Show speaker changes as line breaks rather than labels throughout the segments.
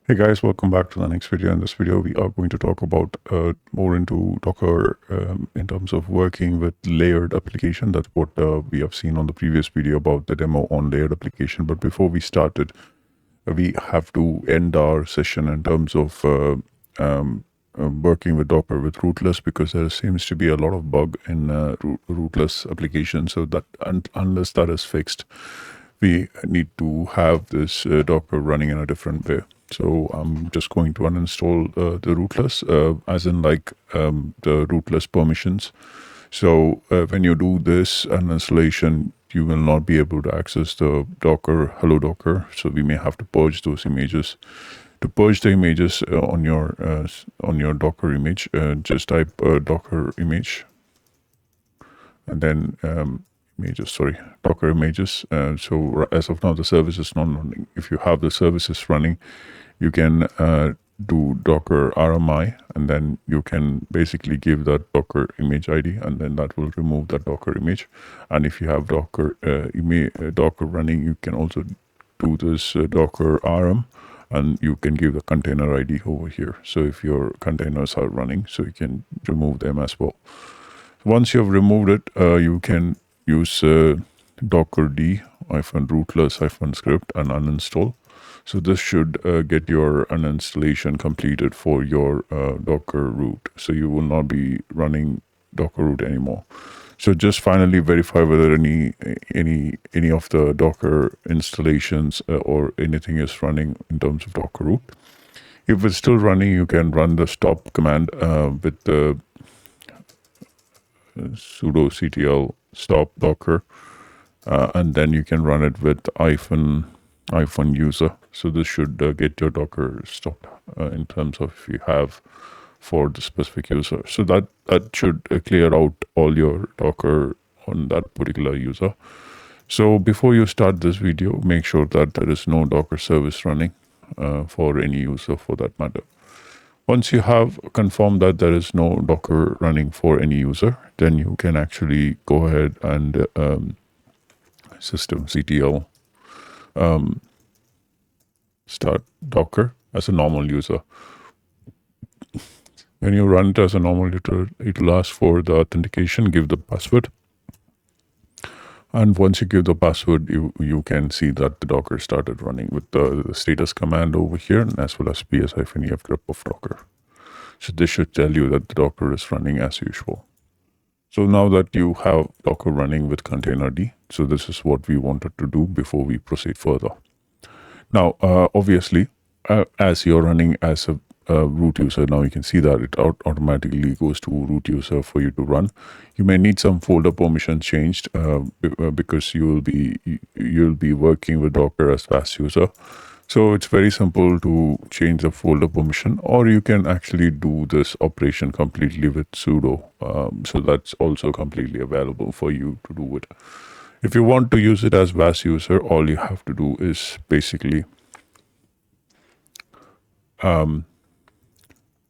Hey guys, welcome back to the next video. In this video, we are going to talk about more into Docker in terms of working with layered application. That's what we have seen on the previous video about the demo on layered application. But before we started, we have to end our session in terms of working with Docker with rootless, because there seems to be a lot of bug in rootless applications. So that unless that is fixed, we need to have this Docker running in a different way. So I'm just going to uninstall the rootless, as in like the rootless permissions. So when you do this uninstallation, you will not be able to access the Docker, hello Docker. So we may have to purge those images. To purge the images on your Docker image, just type Docker image, and then Docker images. So as of now, the service is not running. If you have the services running, you can do Docker RMI, and then you can basically give that Docker image ID, and then that will remove that Docker image. And if you have Docker Docker running, you can also do this Docker RM, and you can give the container ID over here. So if your containers are running, so you can remove them as well. Once you have removed it, you can use docker d -rootless -script and uninstall. So this should get your uninstallation completed for your Docker root. So you will not be running Docker root anymore. So just finally verify whether any of the Docker installations or anything is running in terms of Docker root. If it's still running, you can run the stop command with the sudo ctl stop docker, and then you can run it with -user. So this should get your Docker stopped in terms of if you have for the specific user. So that should clear out all your Docker on that particular user. So before you start this video, make sure that there is no Docker service running for any user for that matter. Once you have confirmed that there is no Docker running for any user, then you can actually go ahead and systemctl start Docker as a normal user. When you run it as a normal user, it will ask for the authentication, give the password. And once you give the password, you can see that the Docker started running with the status command over here, as well as ps-ef grep of Docker. So this should tell you that the Docker is running as usual. So now that you have Docker running with containerd, so this is what we wanted to do before we proceed further. Now, obviously, as you're running as a root user, now you can see that it automatically goes to root user for you to run. You may need some folder permissions changed because you'll be working with Docker as fast user. So it's very simple to change the folder permission, or you can actually do this operation completely with sudo. So that's also completely available for you to do it. If you want to use it as VAS user, all you have to do is basically,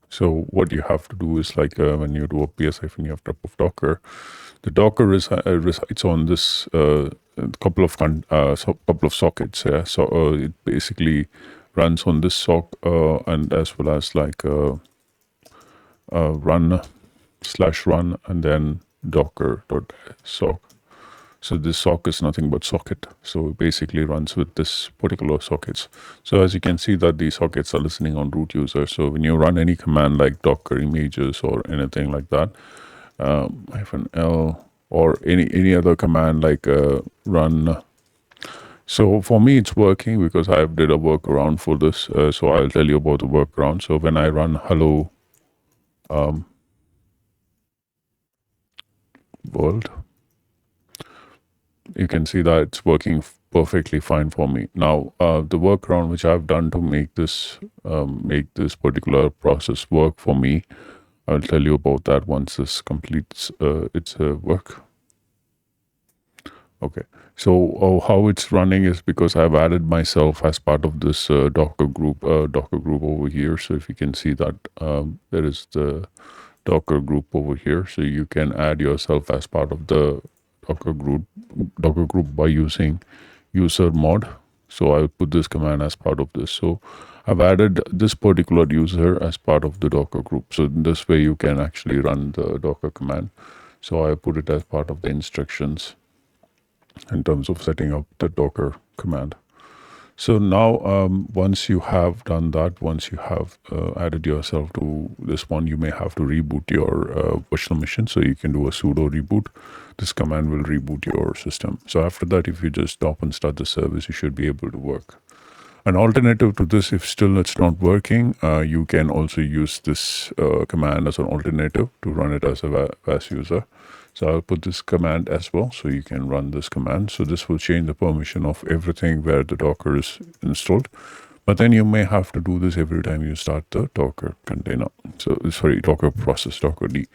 so what you have to do is like when you do a ps-ef of Docker, the Docker resides on this couple of sockets. Yeah? So it basically runs on this sock and as well as like run /run and then docker.sock. So this sock is nothing but socket. So it basically runs with this particular sockets. So as you can see that these sockets are listening on root user. So when you run any command like docker images or anything like that, -l or any other command like run. So for me, it's working because I did a workaround for this. So I'll tell you about the workaround. So when I run hello world, you can see that it's working perfectly fine for me. Now, the workaround which I've done to make this particular process work for me, I'll tell you about that once this completes its work. Okay, so how it's running is because I've added myself as part of this Docker group over here. So if you can see that there is the Docker group over here, so you can add yourself as part of the Docker group by using user mod. So I'll put this command as part of this. So I've added this particular user as part of the Docker group. So this way you can actually run the Docker command. So I put it as part of the instructions in terms of setting up the Docker command. So now, once you have done that, once you have added yourself to this one, you may have to reboot your virtual machine. So you can do a sudo reboot. This command will reboot your system. So after that, if you just stop and start the service, you should be able to work. An alternative to this, if still it's not working, you can also use this command as an alternative to run it as a VAS user. So I'll put this command as well, so you can run this command. So this will change the permission of everything where the Docker is installed. But then you may have to do this every time you start the Docker container. So sorry, Docker process, Docker D.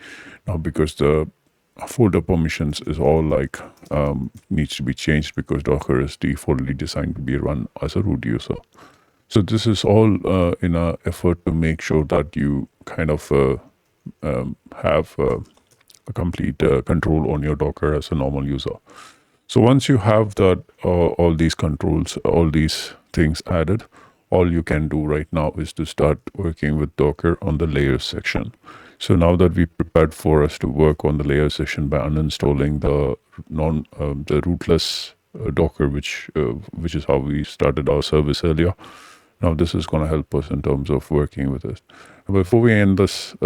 Now, because the folder permissions is all like needs to be changed because Docker is defaultly designed to be run as a root user. So this is all in an effort to make sure that you kind of have a complete control on your Docker as a normal user. So once you have that, all these controls, all these things added, all you can do right now is to start working with Docker on the layers section. So now that we prepared for us to work on the layers section by uninstalling the rootless Docker, which is how we started our service earlier. Now this is going to help us in terms of working with it. Before we end this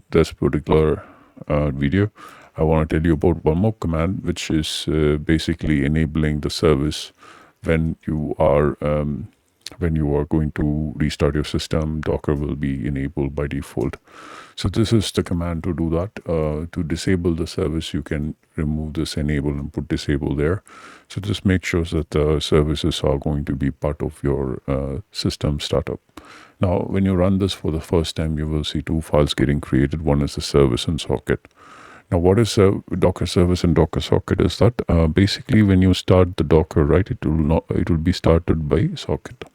particular video, I want to tell you about one more command, which is basically enabling the service when you are going to restart your system. Docker will be enabled by default. So this is the command to do that. To disable the service, you can remove this enable and put disable there. So just make sure that the services are going to be part of your system startup. Now, when you run this for the first time, you will see two files getting created. One is the service and socket. Now, what is a Docker service and Docker socket is that basically when you start the Docker, right, it will be started by socket.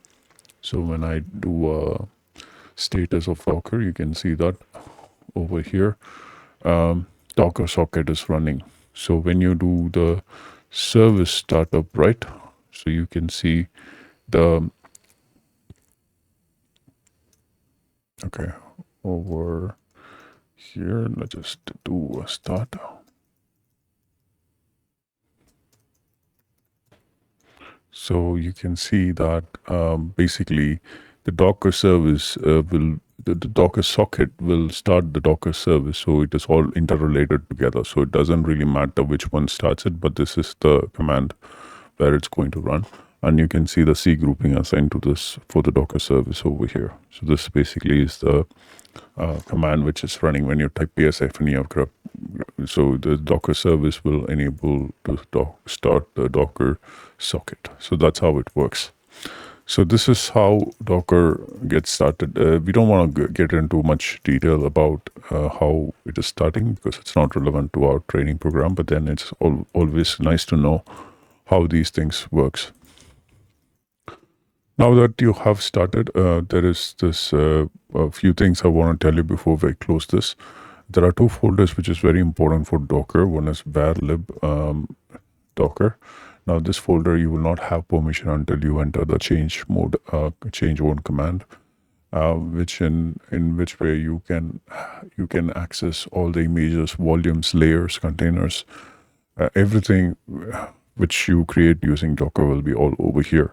So when I do a status of Docker, you can see that over here, Docker socket is running. So when you do the service startup, right, so you can see the, okay, over here, let's just do a start. So you can see that basically the Docker service the Docker socket will start the Docker service. So it is all interrelated together. So it doesn't really matter which one starts it, but this is the command where it's going to run. And you can see the C grouping assigned to this for the Docker service over here. So this basically is the command which is running when you type ps-f grep. So the Docker service will enable to start the Docker socket. So that's how it works. So this is how Docker gets started. We don't want to get into much detail about how it is starting because it's not relevant to our training program, but then it's always nice to know how these things works. Now that you have started, there is this a few things I want to tell you before we close this. There are two folders which is very important for Docker. One is var lib Docker. Now this folder you will not have permission until you enter the change mode, change one command, which in which way you can access all the images, volumes, layers, containers, everything which you create using Docker will be all over here.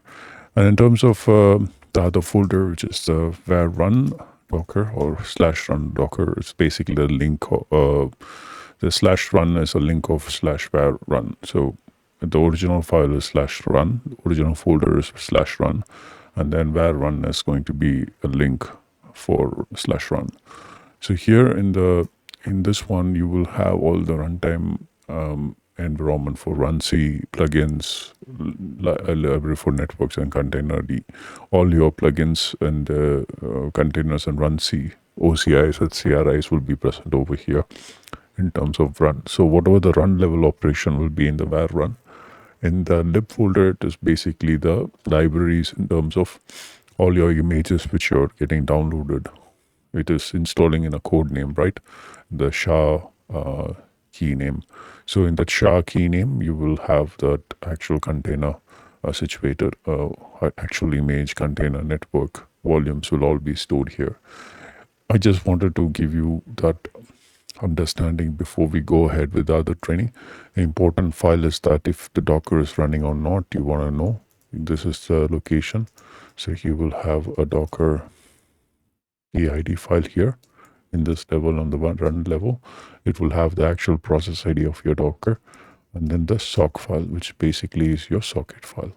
And in terms of the other folder, which is the var run Docker or /run Docker, it's basically the link. The /run is a link of /var run. So the original file is /run, the original folder is /run, and then var run is going to be a link for /run. So here in this one, you will have all the runtime environment for runC, plugins, library for networks and containerd. All your plugins and containers and runC, OCIs and CRIs will be present over here in terms of run. So whatever the run level operation will be in the var run. In the lib folder, it is basically the libraries in terms of all your images which you're getting downloaded. It is installing in a code name, right? The SHA key name. So in that SHA key name, you will have that actual container situated, actual image, container, network, volumes will all be stored here. I just wanted to give you that understanding before we go ahead with the other training. An important file is that if the Docker is running or not, you want to know. This is the location. So you will have a Docker PID file here in this level, on the run level. It will have the actual process ID of your Docker, and then the sock file, which basically is your socket file.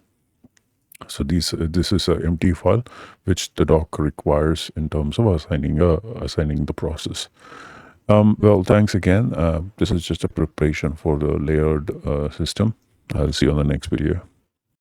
So this is an empty file which the Docker requires in terms of assigning the process. Well, thanks again. This is just a preparation for the layered system. I'll see you on the next video.